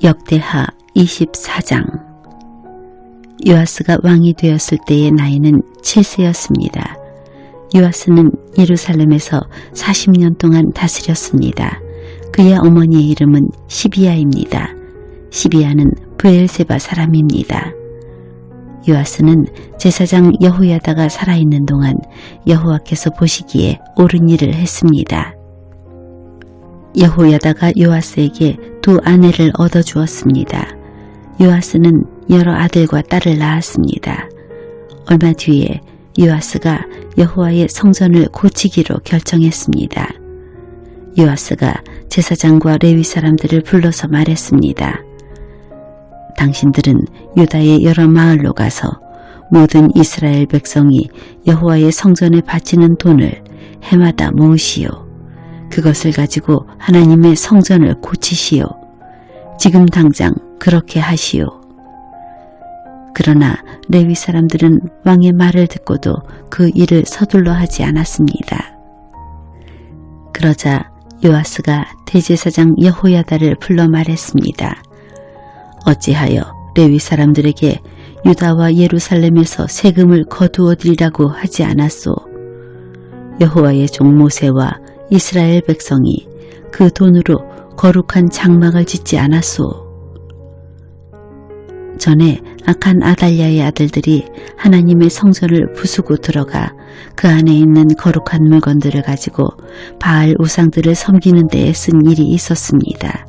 역대하 24장. 요아스가 왕이 되었을 때의 나이는 7세였습니다. 요아스는 예루살렘에서 40년 동안 다스렸습니다. 그의 어머니의 이름은 시비야입니다. 시비야는 브엘세바 사람입니다. 요아스는 제사장 여호야다가 살아있는 동안 여호와께서 보시기에 옳은 일을 했습니다. 여호야다가 요아스에게 두 아내를 얻어주었습니다. 요아스는 여러 아들과 딸을 낳았습니다. 얼마 뒤에 요아스가 여호와의 성전을 고치기로 결정했습니다. 요아스가 제사장과 레위 사람들을 불러서 말했습니다. 당신들은 유다의 여러 마을로 가서 모든 이스라엘 백성이 여호와의 성전에 바치는 돈을 해마다 모으시오. 그것을 가지고 하나님의 성전을 고치시오. 지금 당장 그렇게 하시오. 그러나 레위 사람들은 왕의 말을 듣고도 그 일을 서둘러 하지 않았습니다. 그러자 요아스가 대제사장 여호야다를 불러 말했습니다. 어찌하여 레위 사람들에게 유다와 예루살렘에서 세금을 거두어 드리라고 하지 않았소? 여호와의 종 모세와 이스라엘 백성이 그 돈으로 거룩한 장막을 짓지 않았소. 전에 악한 아달랴의 아들들이 하나님의 성전을 부수고 들어가 그 안에 있는 거룩한 물건들을 가지고 바알 우상들을 섬기는 데에 쓴 일이 있었습니다.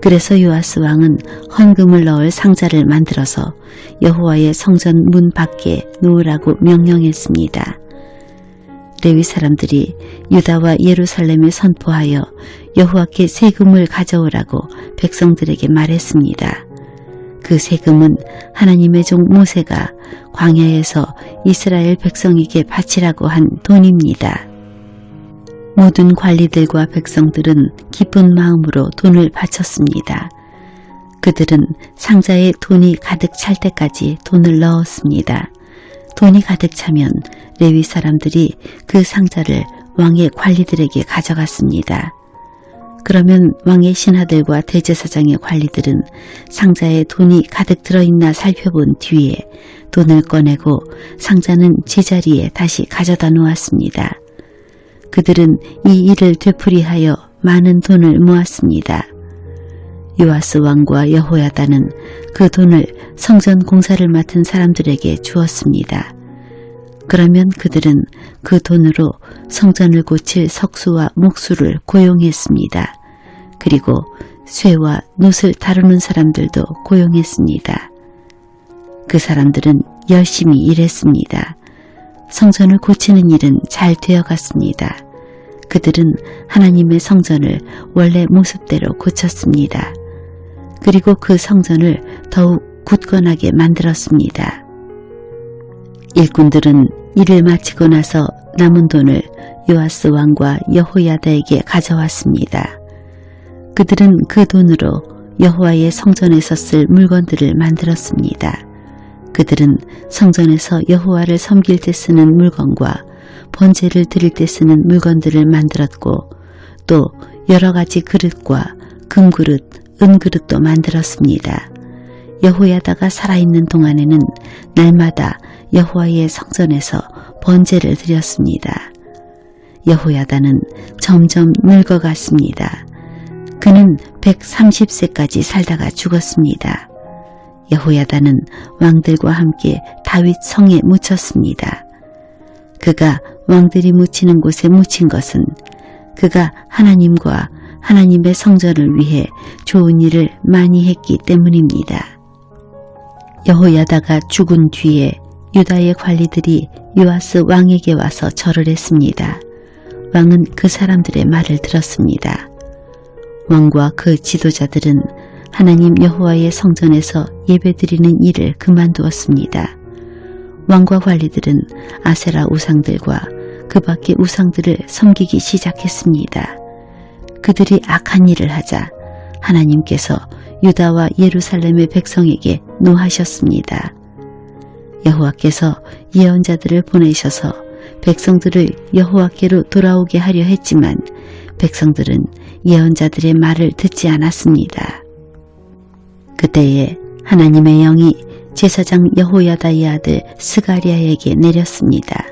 그래서 요아스 왕은 헌금을 넣을 상자를 만들어서 여호와의 성전 문 밖에 놓으라고 명령했습니다. 레위 사람들이 유다와 예루살렘에 선포하여 여호와께 세금을 가져오라고 백성들에게 말했습니다. 그 세금은 하나님의 종 모세가 광야에서 이스라엘 백성에게 바치라고 한 돈입니다. 모든 관리들과 백성들은 기쁜 마음으로 돈을 바쳤습니다. 그들은 상자에 돈이 가득 찰 때까지 돈을 넣었습니다. 돈이 가득 차면 레위 사람들이 그 상자를 왕의 관리들에게 가져갔습니다. 그러면 왕의 신하들과 대제사장의 관리들은 상자에 돈이 가득 들어있나 살펴본 뒤에 돈을 꺼내고 상자는 제자리에 다시 가져다 놓았습니다. 그들은 이 일을 되풀이하여 많은 돈을 모았습니다. 요아스 왕과 여호야다는 그 돈을 성전 공사를 맡은 사람들에게 주었습니다. 그러면 그들은 그 돈으로 성전을 고칠 석수와 목수를 고용했습니다. 그리고 쇠와 놋을 다루는 사람들도 고용했습니다. 그 사람들은 열심히 일했습니다. 성전을 고치는 일은 잘 되어갔습니다. 그들은 하나님의 성전을 원래 모습대로 고쳤습니다. 그리고 그 성전을 더욱 굳건하게 만들었습니다. 일꾼들은 일을 마치고 나서 남은 돈을 요아스 왕과 여호야다에게 가져왔습니다. 그들은 그 돈으로 여호와의 성전에서 쓸 물건들을 만들었습니다. 그들은 성전에서 여호와를 섬길 때 쓰는 물건과 번제를 드릴 때 쓰는 물건들을 만들었고 또 여러 가지 그릇과 금그릇, 은그릇도 만들었습니다. 여호야다가 살아있는 동안에는 날마다 여호와의 성전에서 번제를 드렸습니다. 여호야다는 점점 늙어갔습니다. 그는 130세까지 살다가 죽었습니다. 여호야다는 왕들과 함께 다윗 성에 묻혔습니다. 그가 왕들이 묻히는 곳에 묻힌 것은 그가 하나님과 하나님의 성전을 위해 좋은 일을 많이 했기 때문입니다. 여호야다가 죽은 뒤에 유다의 관리들이 요아스 왕에게 와서 절을 했습니다. 왕은 그 사람들의 말을 들었습니다. 왕과 그 지도자들은 하나님 여호와의 성전에서 예배드리는 일을 그만두었습니다. 왕과 관리들은 아세라 우상들과 그 밖의 우상들을 섬기기 시작했습니다. 그들이 악한 일을 하자 하나님께서 유다와 예루살렘의 백성에게 노하셨습니다. 여호와께서 예언자들을 보내셔서 백성들을 여호와께로 돌아오게 하려 했지만 백성들은 예언자들의 말을 듣지 않았습니다. 그때에 하나님의 영이 제사장 여호야다의 아들 스가랴에게 내렸습니다.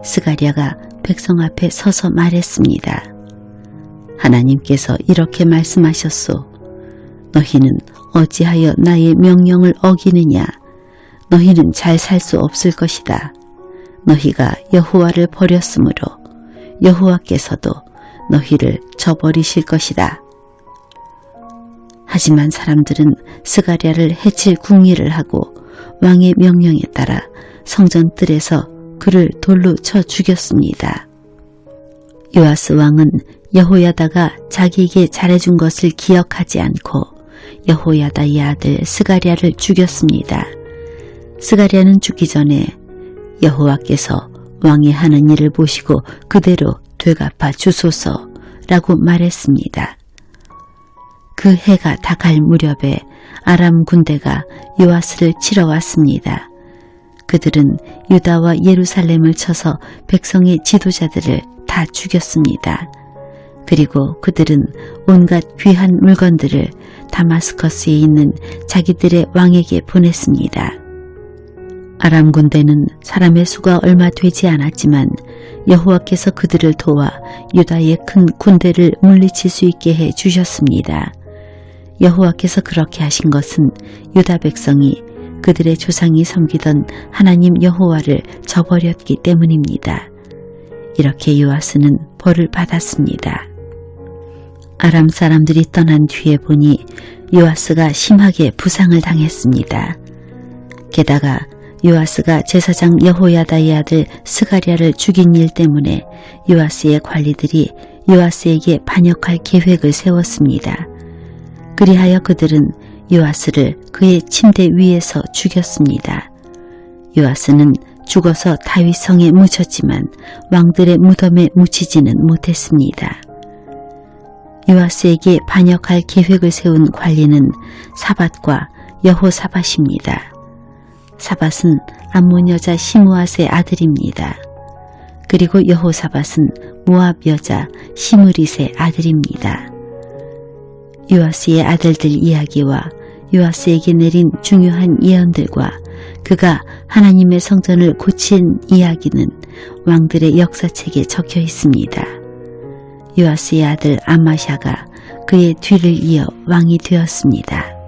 스가랴가 백성 앞에 서서 말했습니다. 하나님께서 이렇게 말씀하셨소. 너희는 어찌하여 나의 명령을 어기느냐. 너희는 잘 살 수 없을 것이다. 너희가 여호와를 버렸으므로 여호와께서도 너희를 저버리실 것이다. 하지만 사람들은 스가랴를 해칠 궁리를 하고 왕의 명령에 따라 성전 뜰에서 그를 돌로 쳐 죽였습니다. 요아스 왕은 여호야다가 자기에게 잘해준 것을 기억하지 않고 여호야다의 아들 스가랴를 죽였습니다. 스가랴는 죽기 전에 여호와께서 왕이 하는 일을 보시고 그대로 되갚아 주소서라고 말했습니다. 그 해가 다 갈 무렵에 아람 군대가 요아스를 치러 왔습니다. 그들은 유다와 예루살렘을 쳐서 백성의 지도자들을 다 죽였습니다. 그리고 그들은 온갖 귀한 물건들을 다마스커스에 있는 자기들의 왕에게 보냈습니다. 아람 군대는 사람의 수가 얼마 되지 않았지만 여호와께서 그들을 도와 유다의 큰 군대를 물리칠 수 있게 해 주셨습니다. 여호와께서 그렇게 하신 것은 유다 백성이 그들의 조상이 섬기던 하나님 여호와를 저버렸기 때문입니다. 이렇게 요아스는 벌을 받았습니다. 아람 사람들이 떠난 뒤에 보니 요아스가 심하게 부상을 당했습니다. 게다가 요아스가 제사장 여호야다의 아들 스가랴를 죽인 일 때문에 요아스의 관리들이 요아스에게 반역할 계획을 세웠습니다. 그리하여 그들은 요아스를 그의 침대 위에서 죽였습니다. 요아스는 죽어서 다윗 성에 묻혔지만 왕들의 무덤에 묻히지는 못했습니다. 요아스에게 반역할 계획을 세운 관리는 사밧과 여호사밧입니다. 사밧은 암몬 여자 시므앗의 아들입니다. 그리고 여호사밧은 모압 여자 시므릿의 아들입니다. 요아스의 아들들 이야기와 요아스에게 내린 중요한 예언들과 그가 하나님의 성전을 고친 이야기는 왕들의 역사책에 적혀 있습니다. 요아스의 아들 아마샤가 그의 뒤를 이어 왕이 되었습니다.